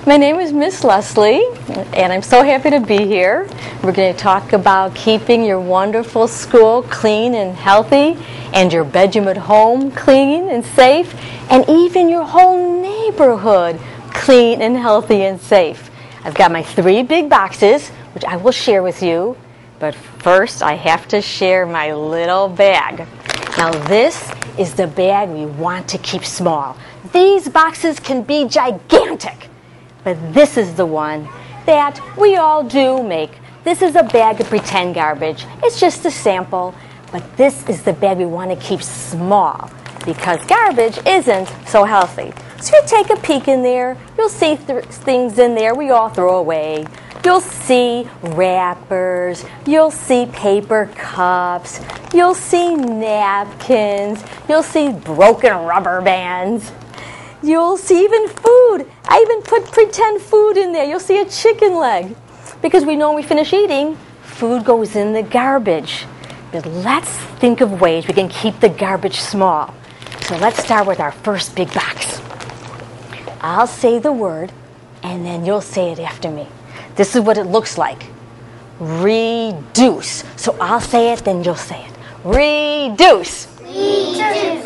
My name is Miss Leslie, and I'm so happy to be here. We're going to talk about keeping your wonderful school clean and healthy, and your bedroom at home clean and safe, and even your whole neighborhood clean and healthy and safe. I've got my 3 big boxes, which I will share with you, but first I have to share my little bag. Now this is the bag we want to keep small. These boxes can be gigantic, but this is the one that we all do make. This is a bag of pretend garbage. It's just a sample, but this is the bag we want to keep small because garbage isn't so healthy. So you take a peek in there, you'll see things in there we all throw away. You'll see wrappers, you'll see paper cups, you'll see napkins, you'll see broken rubber bands. You'll see even food. I even put pretend food in there. You'll see a chicken leg. Because we know when we finish eating, food goes in the garbage. But let's think of ways we can keep the garbage small. So let's start with our first big box. I'll say the word, and then you'll say it after me. This is what it looks like. Reduce. So I'll say it, then you'll say it. Reduce. Reduce.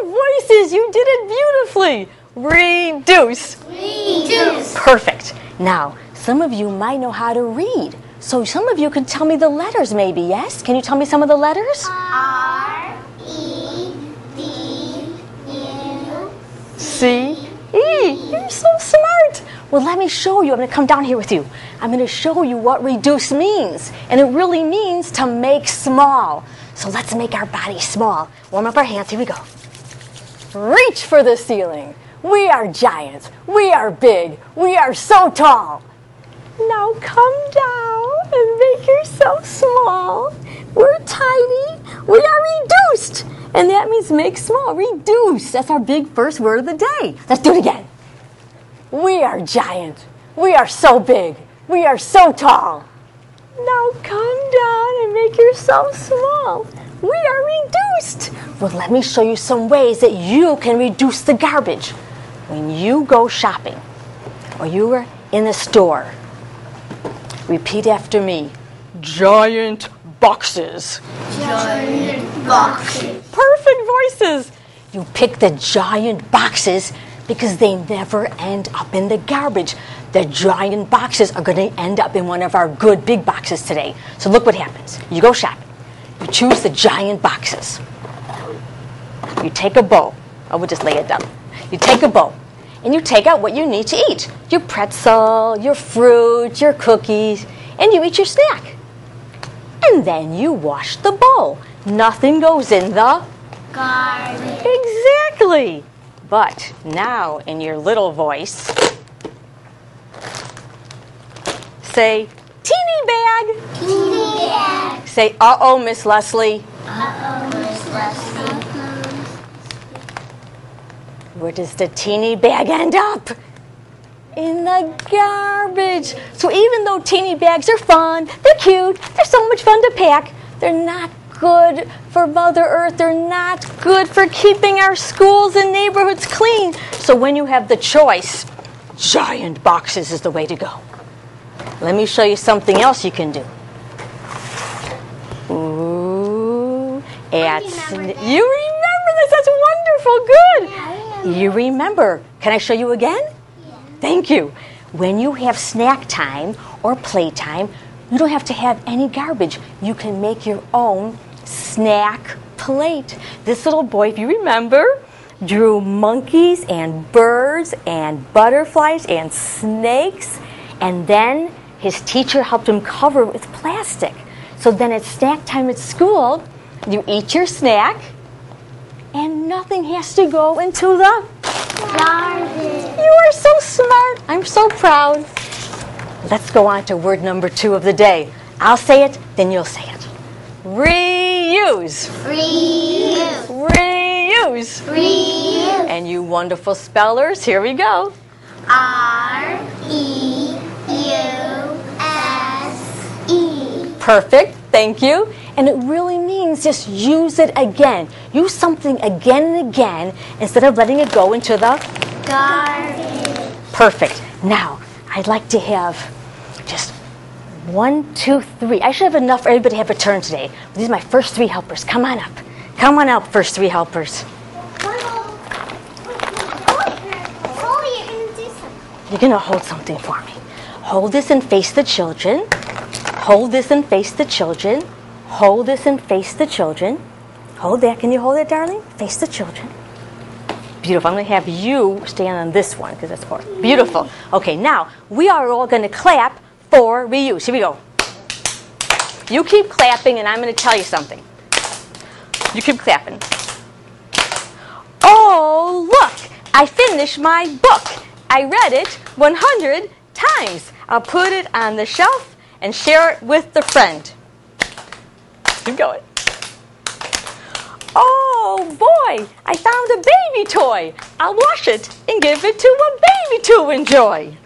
Voices, you did it beautifully. Reduce. Reduce. Perfect. Now, some of you might know how to read. So some of you can tell me the letters maybe, yes? Can you tell me some of the letters? R, E, D, U, C, E. You're so smart. Well, let me show you. I'm going to come down here with you. I'm going to show you what reduce means. And it really means to make small. So let's make our body small. Warm up our hands. Here we go. Reach for the ceiling. We are giants. We are big. We are so tall. Now come down and make yourself small. We're tiny. We are reduced. And that means make small. Reduce. That's our big first word of the day. Let's do it again. We are giant. We are so big. We are so tall. Now come down and make yourself small. We are reduced. Well, let me show you some ways that you can reduce the garbage. When you go shopping or you are in the store, repeat after me. Giant boxes. giant boxes. Perfect voices. You pick the giant boxes because they never end up in the garbage. The giant boxes are going to end up in one of our good big boxes today. So look what happens. You go shopping. You choose the giant boxes. You take a bowl. Oh, we'll just lay it down. You take a bowl, and you take out what you need to eat. Your pretzel, your fruit, your cookies, and you eat your snack. And then you wash the bowl. Nothing goes in the Garbage. Exactly. But now, in your little voice, say, teeny bag. Teeny bag. Say, uh-oh, Miss Leslie. Uh-oh, Miss Leslie. Where does the teeny bag end up? In the garbage. So even though teeny bags are fun, they're cute, they're so much fun to pack, they're not good for Mother Earth. They're not good for keeping our schools and neighborhoods clean. So when you have the choice, giant boxes is the way to go. Let me show you something else you can do. Ooh, you remember this. That's wonderful. Good. You remember. Can I show you again? Yeah. Thank you. When you have snack time or playtime, you don't have to have any garbage. You can make your own snack plate. This little boy, if you remember, drew monkeys and birds and butterflies and snakes, and then his teacher helped him cover it with plastic. So then at snack time at school, you eat your snack, and nothing has to go into the Garbage. You are so smart. I'm so proud. Let's go on to word number 2 of the day. I'll say it, then you'll say it. Reuse. Reuse. Reuse. Reuse. And you wonderful spellers, here we go. R-E-U-S-E. Perfect, thank you. And it really means just use it again. Use something again and again instead of letting it go into the Garbage. Perfect. Now, I'd like to have just 1, 2, 3. I should have enough for everybody to have a turn today. These are my first 3 helpers. Come on up. Come on up, first 3 helpers. You're going to hold something for me. Hold this and face the children. Hold this and face the children. Hold this and face the children. Hold that. Can you hold it, darling? Face the children. Beautiful. I'm going to have you stand on this one because that's more beautiful. Okay, now we are all going to clap for reuse. Here we go. You keep clapping and I'm going to tell you something. You keep clapping. Oh, look! I finished my book. I read it 100 times. I'll put it on the shelf and share it with a friend. Keep going. Oh boy, I found a baby toy. I'll wash it and give it to a baby to enjoy.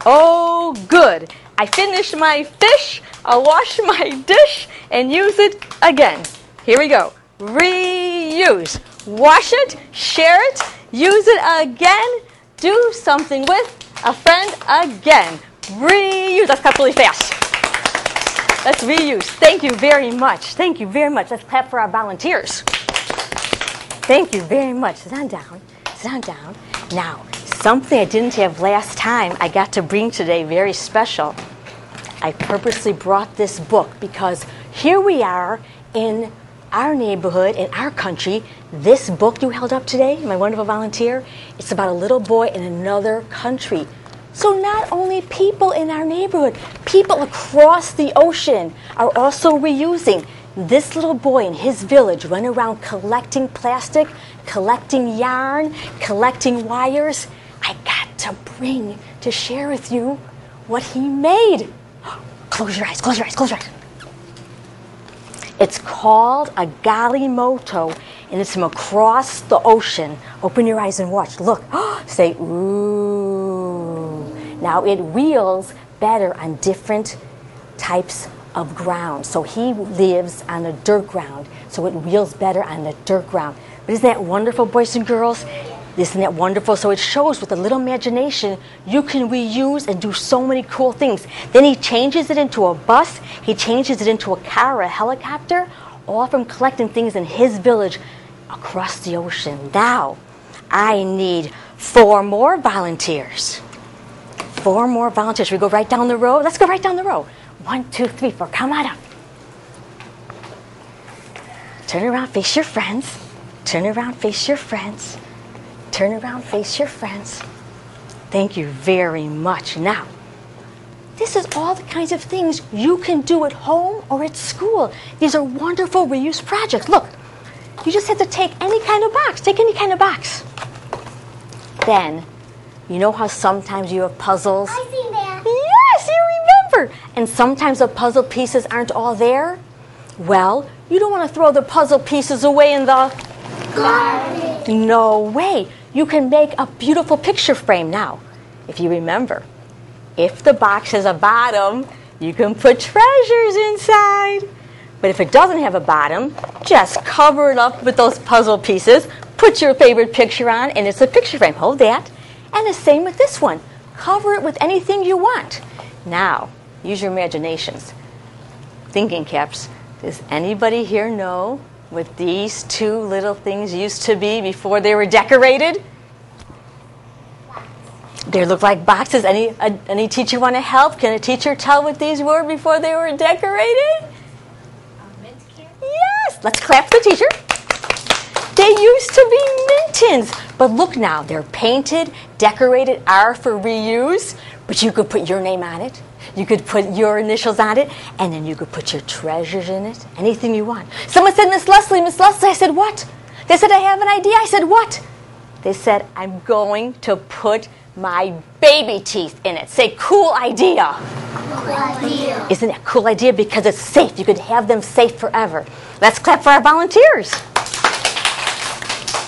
Oh good, I finished my fish. I'll wash my dish and use it again. Here we go. Reuse. Wash it, share it, use it again, do something with a friend again. Reuse. Let's clap really fast. Let's reuse. Thank you very much. Thank you very much. Let's clap for our volunteers. Thank you very much. Sit on down. Sit on down. Now, something I didn't have last time I got to bring today, very special. I purposely brought this book because here we are in our neighborhood, in our country. This book you held up today, my wonderful volunteer, it's about a little boy in another country. So not only people in our neighborhood, people across the ocean are also reusing. This little boy in his village went around collecting plastic, collecting yarn, collecting wires. I got to bring to share with you what he made. Close your eyes, close your eyes, close your eyes. It's called a galimoto, and it's from across the ocean. Open your eyes and watch. Look. Say, ooh. Now, it wheels better on different types of ground. So he lives on a dirt ground, so it wheels better on the dirt ground. But isn't that wonderful, boys and girls? Isn't that wonderful? So it shows with a little imagination, you can reuse and do so many cool things. Then he changes it into a bus. He changes it into a car or a helicopter, all from collecting things in his village across the ocean. Now, I need 4 more volunteers. 4 more volunteers. We go right down the row. Let's go right down the row. 1, 2, 3, 4. Come on up. Turn around, face your friends. Turn around, face your friends. Turn around, face your friends. Thank you very much. Now, this is all the kinds of things you can do at home or at school. These are wonderful reuse projects. Look, you just have to take any kind of box. Take any kind of box. Then, you know how sometimes you have puzzles? I see that. Yes, you remember. And sometimes the puzzle pieces aren't all there. Well, you don't want to throw the puzzle pieces away in the Garbage. No way. You can make a beautiful picture frame now. If you remember, if the box has a bottom, you can put treasures inside. But if it doesn't have a bottom, just cover it up with those puzzle pieces, put your favorite picture on, and it's a picture frame. Hold that. And the same with this one. Cover it with anything you want. Now, use your imaginations. Thinking caps. Does anybody here know what these 2 little things used to be before they were decorated? They look like boxes. Any teacher want to help? Can a teacher tell what these were before they were decorated? Mint can? Yes! Let's clap for the teacher. They used to be mint tins. But look now, they're painted, decorated, R for reuse. But you could put your name on it. You could put your initials on it, and then you could put your treasures in it, anything you want. Someone said, Miss Leslie, I said, what? They said, I have an idea. I said, what? They said, I'm going to put my baby teeth in it. Say, cool idea. Cool idea. Isn't that a cool idea? Because it's safe. You could have them safe forever. Let's clap for our volunteers.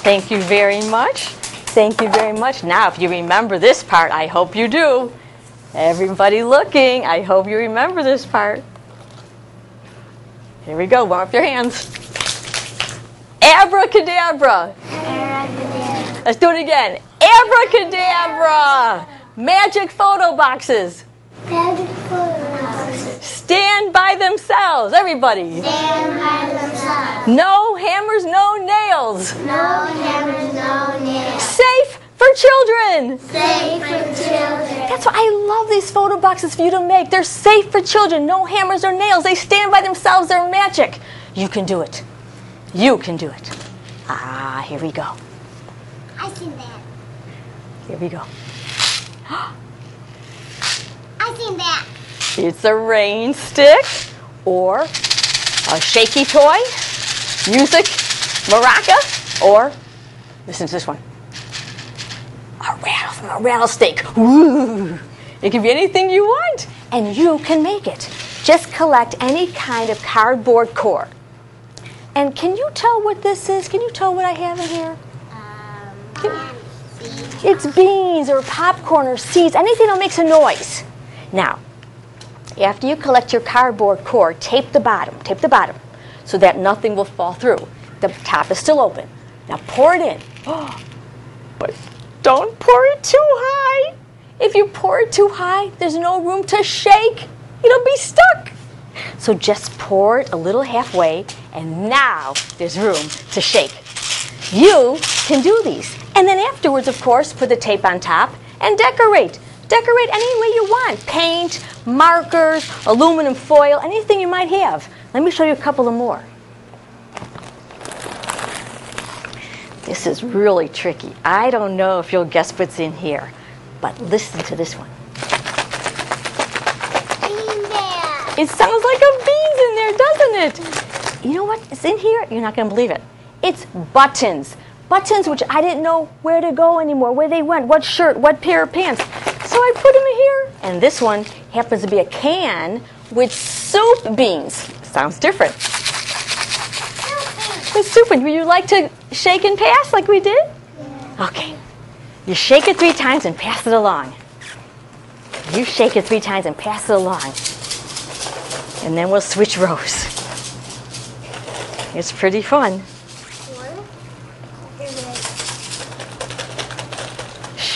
Thank you very much. Thank you very much. Now, if you remember this part, I hope you do. Everybody looking, I hope you remember this part. Here we go, warm up your hands. Abracadabra. Abracadabra. Let's do it again. Abracadabra. Magic photo boxes. Magic photo boxes. Stand by themselves. Everybody. Stand by themselves. No hammers, no nails. No hammers, no nails. Safe for children. Safe for children. That's why I love these photo boxes for you to make. They're safe for children. No hammers or nails. They stand by themselves. They're magic. You can do it. You can do it. Ah, here we go. I seen that. Here we go. I seen that. It's a rain stick or a shaky toy, music, maraca, or listen to this one. A rattlesnake. Woo! It can be anything you want, and you can make it. Just collect any kind of cardboard core. And can you tell what this is? Can you tell what I have in here? It's beans or popcorn or seeds, anything that makes a noise. Now, after you collect your cardboard core, tape the bottom so that nothing will fall through. The top is still open. Now pour it in. But don't pour it too high. If you pour it too high, there's no room to shake. It'll be stuck. So just pour it a little halfway, and now there's room to shake. You can do these. And then afterwards, of course, put the tape on top and decorate. Decorate any way you want. Paint, markers, aluminum foil, anything you might have. Let me show you a couple of more. This is really tricky. I don't know if you'll guess what's in here, but listen to this one. It sounds like a bean's in there, doesn't it? You know what is in here? You're not going to believe it. It's buttons. Buttons which I didn't know where to go anymore, where they went, what shirt, what pair of pants. So I put them in here. And this one happens to be a can with soup beans. Sounds different. With soup beans. Would you like to shake and pass like we did? Yeah. Okay. You shake it 3 times and pass it along. You shake it 3 times and pass it along. And then we'll switch rows. It's pretty fun.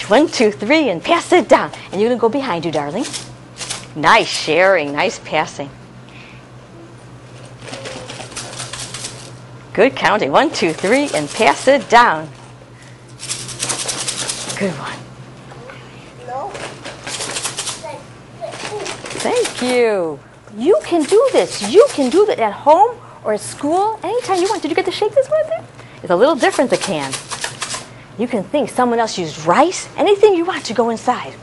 1, 2, 3, and pass it down. And you're going to go behind you, darling. Nice sharing, nice passing. Good counting. 1, 2, 3, and pass it down. Good one. Thank you. You can do this. You can do that at home or at school, anytime you want. Did you get to shake this with it? It's a little different, the can. You can think someone else used rice, anything you want to go inside.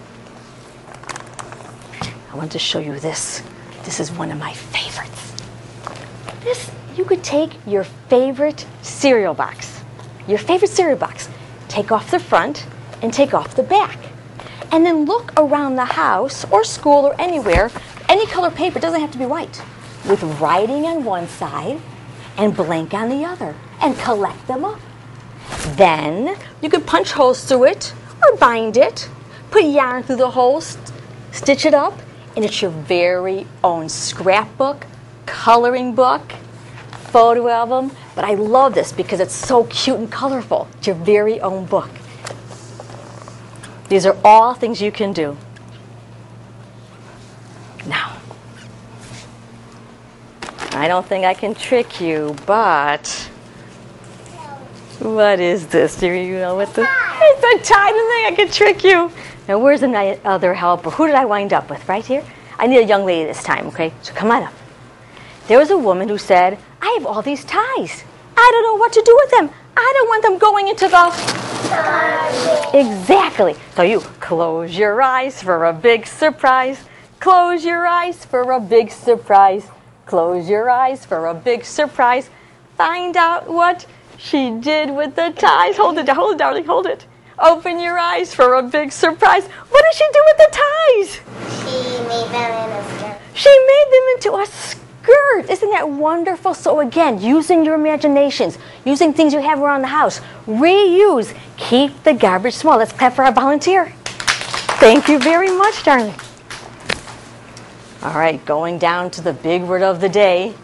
I want to show you this. This is one of my favorites. This, you could take your favorite cereal box. Your favorite cereal box. Take off the front and take off the back. And then look around the house or school or anywhere, any color paper, doesn't have to be white, with writing on one side and blank on the other, and collect them up. Then you could punch holes through it or bind it, put yarn through the holes, stitch it up, and it's your very own scrapbook, coloring book, photo album. But I love this because it's so cute and colorful. It's your very own book. These are all things you can do. Now, I don't think I can trick you, but what is this? Do you know what this? It's a tie. I don't think I can trick you. Now, where's the other helper? Who did I wind up with? Right here? I need a young lady this time, okay? So come on up. There was a woman who said, I have all these ties. I don't know what to do with them. I don't want them going into the... Exactly. So you close your eyes for a big surprise. Close your eyes for a big surprise. Close your eyes for a big surprise. Find out what she did with the ties. Hold it, darling, hold it. Open your eyes for a big surprise. What did she do with the ties? She made them in a skirt. She made them into a skirt. Isn't that wonderful? So again, using your imaginations, using things you have around the house. Reuse. Keep the garbage small. Let's clap for our volunteer. Thank you very much, darling. All right, going down to the big word of the day.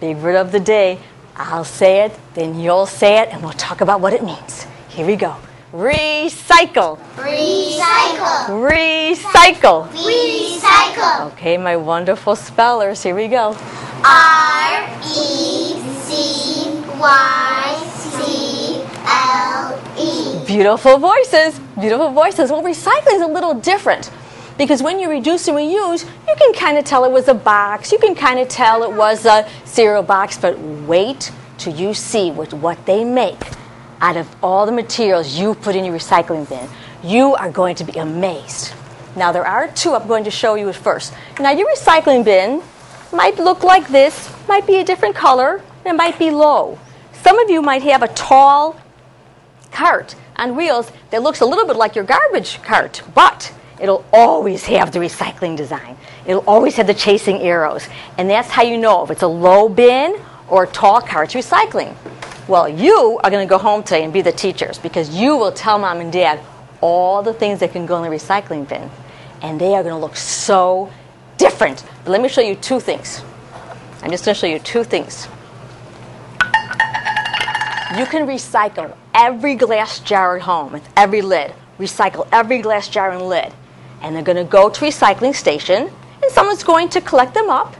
Big word of the day. I'll say it, then you'll say it, and we'll talk about what it means. Here we go. Recycle. Recycle. Recycle. Recycle. Okay, my wonderful spellers. Here we go. RECYCLE. Beautiful voices. Beautiful voices. Well, recycling is a little different because when you reduce and reuse, you can kind of tell it was a box. You can kind of tell it was a cereal box, but wait till you see what they make out of all the materials you put in your recycling bin. You are going to be amazed. Now, there are two I'm going to show you at first. Now, your recycling bin might look like this, might be a different color, and it might be low. Some of you might have a tall cart on wheels that looks a little bit like your garbage cart, but it'll always have the recycling design. It'll always have the chasing arrows, and that's how you know if it's a low bin or a tall cart recycling. Well, you are going to go home today and be the teachers because you will tell Mom and Dad all the things that can go in the recycling bin, and they are going to look so different. But let me show you two things. I'm just going to show you two things. You can recycle every glass jar at home with every lid. Recycle every glass jar and lid. And they're going to go to recycling station, and someone's going to collect them up,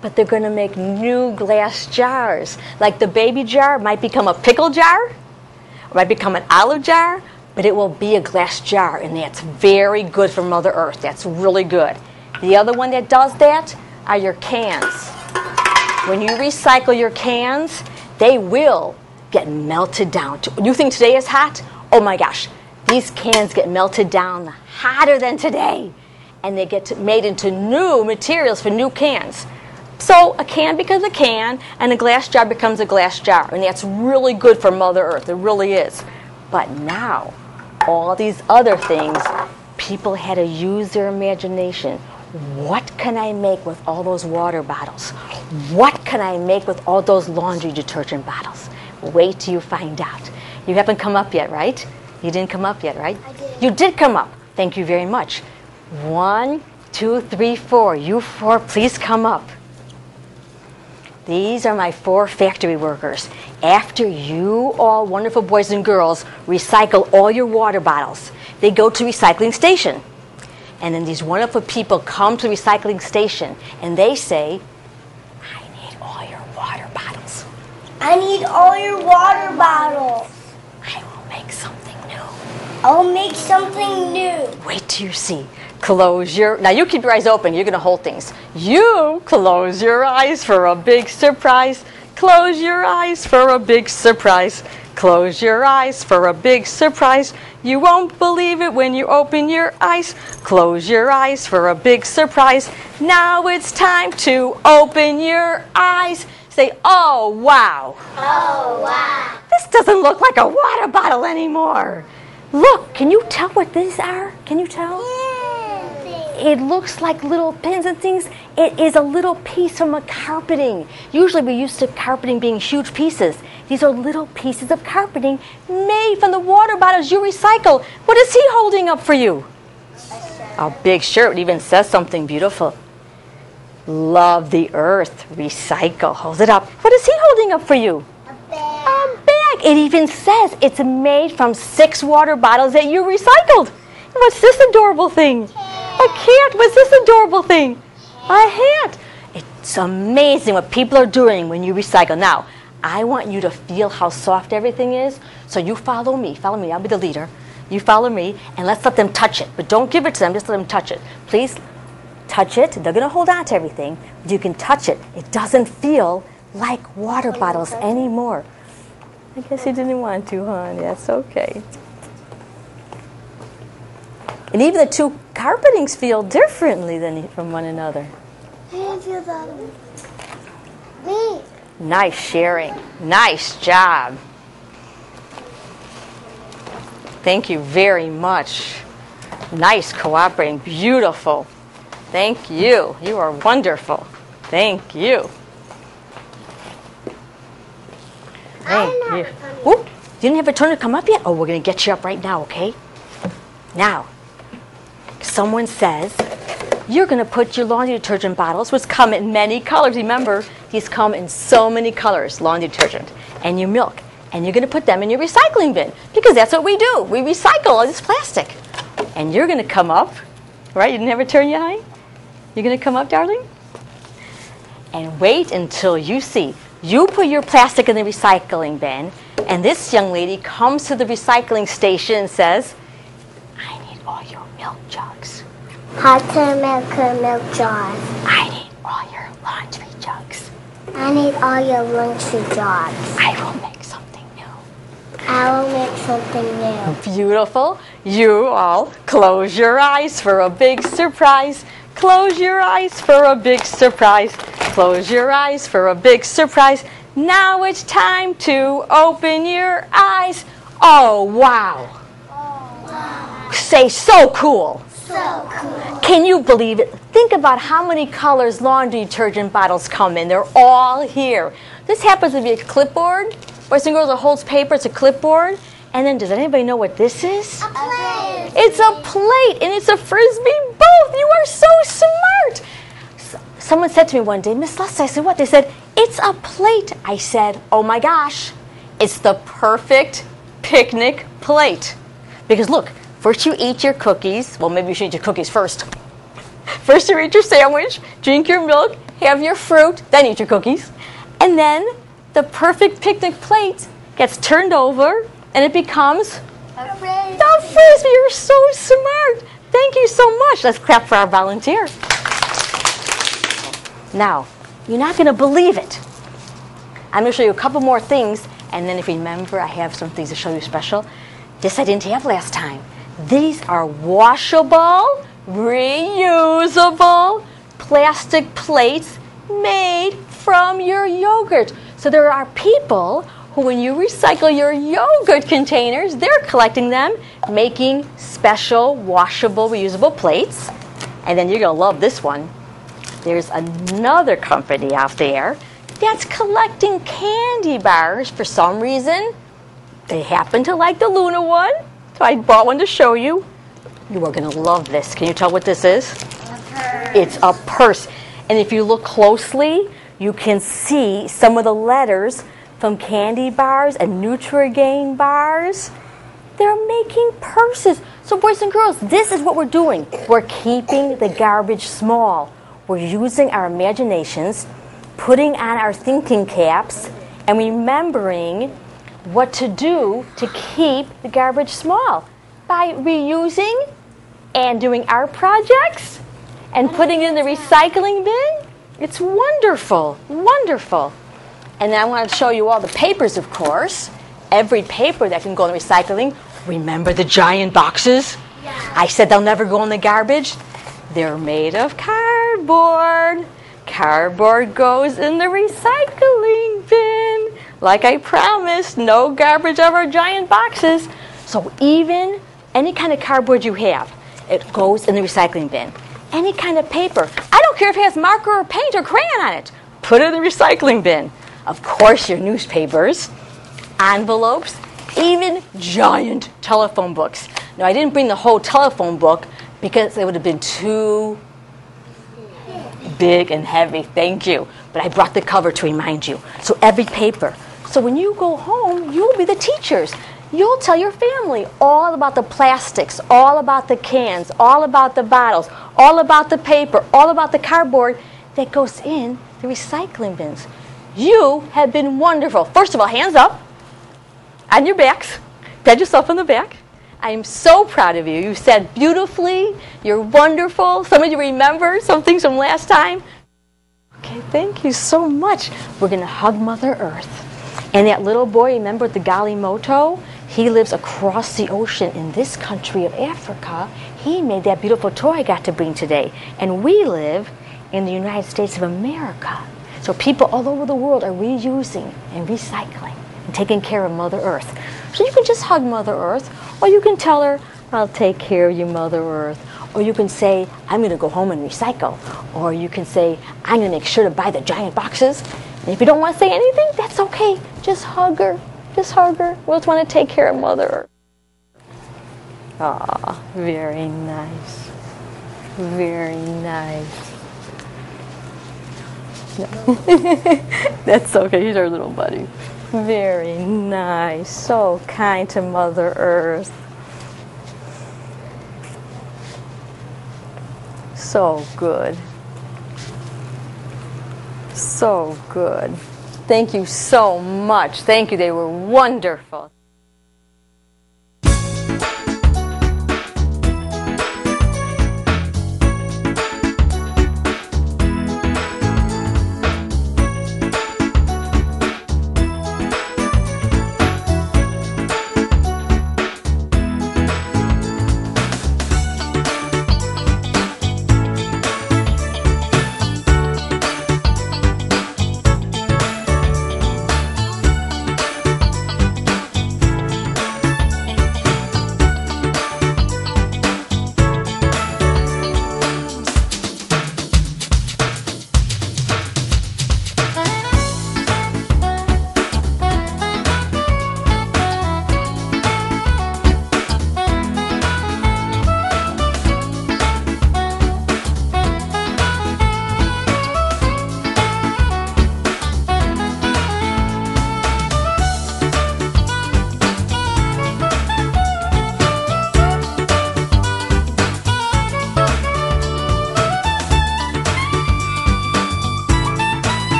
but they're going to make new glass jars. Like the baby jar might become a pickle jar, or might become an olive jar, but it will be a glass jar, and that's very good for Mother Earth. That's really good. The other one that does that are your cans. When you recycle your cans, they will get melted down. You think today is hot? Oh my gosh. These cans get melted down hotter than today. And they get made into new materials for new cans. So a can becomes a can, and a glass jar becomes a glass jar. And that's really good for Mother Earth. It really is. But now, all these other things, people had to use their imagination. What can I make with all those water bottles? What can I make with all those laundry detergent bottles? Wait till you find out. You haven't come up yet, right? You didn't come up yet, right? I did. You did come up. Thank you very much. 1, 2, 3, 4. You 4, please come up. These are my 4 factory workers. After you all wonderful boys and girls recycle all your water bottles, they go to recycling station. And then these wonderful people come to the recycling station and they say, I need all your water bottles. I need all your water bottles. I will make something new. I'll make something new. Wait till you see. Close your... Now you keep your eyes open. You're going to hold things. You close your eyes for a big surprise. Close your eyes for a big surprise. Close your eyes for a big surprise. You won't believe it when you open your eyes. Close your eyes for a big surprise. Now it's time to open your eyes. Say, oh, wow. Oh, wow. This doesn't look like a water bottle anymore. Look, can you tell what these are? Can you tell? It looks like little pins and things. It is a little piece from a carpeting. Usually we're used to carpeting being huge pieces. These are little pieces of carpeting made from the water bottles you recycle. What is he holding up for you? A big shirt. It even says something beautiful. Love the earth. Recycle. Hold it up. What is he holding up for you? A bag. A bag. It even says it's made from 6 water bottles that you recycled. What's this adorable thing? A cat. What's this adorable thing? A hat. It's amazing what people are doing when you recycle. Now, I want you to feel how soft everything is. So you follow me. Follow me. I'll be the leader. You follow me, and let's let them touch it. But don't give it to them. Just let them touch it. Please touch it. They're going to hold on to everything. But you can touch it. It doesn't feel like water bottles anymore. I guess you didn't want to, huh? That's okay. And even the 2 carpetings feel differently from one another. I didn't feel that one. Me. Nice sharing. Nice job. Thank you very much. Nice cooperating. Beautiful. Thank you. You are wonderful. Thank you. Thank you. Oop, you didn't have a turn to come up yet? Oh, we're going to get you up right now, okay? Now, someone says you're going to put your laundry detergent bottles, which come in many colors. Remember, these come in so many colors, laundry detergent, and your milk. and you're going to put them in your recycling bin, because that's what we do. We recycle all this plastic. And you're going to come up, right? You didn't have a turn yet, honey? You're going to come up, darling? And wait until you see. You put your plastic in the recycling bin, and this young lady comes to the recycling station and says, I need all your milk jugs. Hot milk jars. I need all your laundry jugs. I need all your laundry jars. I will make something new. I will make something new. Beautiful. You all close your eyes for a big surprise. Close your eyes for a big surprise. Close your eyes for a big surprise. Now it's time to open your eyes. Oh, wow. Oh, wow. Say, so cool. So cool. Can you believe it? Think about how many colors laundry detergent bottles come in. They're all here. This happens to be a clipboard. Boys and girls, it holds paper. It's a clipboard. And then, does anybody know what this is? A plate. It's a plate, and it's a Frisbee both. You are so smart. Someone said to me one day, Miss Lust, I said, what? They said, it's a plate. I said, oh my gosh, it's the perfect picnic plate. Because look, first you eat your cookies. Well, maybe you should eat your cookies first. First you eat your sandwich, drink your milk, have your fruit, then eat your cookies. And then the perfect picnic plate gets turned over, and it becomes A Frisbee. the Frisbee. You're so smart. Thank you so much. Let's clap for our volunteer. Now, you're not going to believe it. I'm going to show you a couple more things, and then if you remember, I have some things to show you special. This I didn't have last time. These are washable, reusable plastic plates made from your yogurt. So there are people who, when you recycle your yogurt containers, they're collecting them, making special washable, reusable plates. And then you're going to love this one. There's another company out there that's collecting candy bars for some reason. They happen to like the Luna one, so I bought one to show you. You are going to love this. Can you tell what this is? A purse. It's a purse. And if you look closely, you can see some of the letters from candy bars and Nutrigain bars. They're making purses. So boys and girls, this is what we're doing. We're keeping the garbage small. We're using our imaginations, putting on our thinking caps, and remembering what to do to keep the garbage small by reusing and doing art projects and putting it in the recycling bin. It's wonderful, wonderful. And then I want to show you all the papers, of course. Every paper that can go in the recycling. Remember the giant boxes? Yeah. I said they'll never go in the garbage. They're made of cardboard. Cardboard goes in the recycling bin. Like I promised, no garbage of our giant boxes. So even any kind of cardboard you have, it goes in the recycling bin. Any kind of paper. I don't care if it has marker or paint or crayon on it. Put it in the recycling bin. Of course, your newspapers, envelopes, even giant telephone books. Now, I didn't bring the whole telephone book because it would have been too big and heavy. Thank you. But I brought the cover to remind you. So every paper. So when you go home, you'll be the teachers. You'll tell your family all about the plastics, all about the cans, all about the bottles, all about the paper, all about the cardboard that goes in the recycling bins. You have been wonderful. First of all, hands up on your backs. Pat yourself on the back. I am so proud of you. You said beautifully. You're wonderful. Some of you remember some things from last time. Okay, thank you so much. We're going to hug Mother Earth. And that little boy, remember the Galimoto? He lives across the ocean in this country of Africa. He made that beautiful toy I got to bring today. And we live in the United States of America. So people all over the world are reusing and recycling and taking care of Mother Earth. So you can just hug Mother Earth, or you can tell her, I'll take care of you, Mother Earth. Or you can say, I'm going to go home and recycle. Or you can say, I'm going to make sure to buy the giant boxes. And if you don't want to say anything, that's okay. Just hug her. Just hug her. We just want to take care of Mother Earth. Aw, very nice. Very nice. No. That's okay. He's our little buddy. Very nice. So kind to Mother Earth. So good. So good. Thank you so much. Thank you. They were wonderful.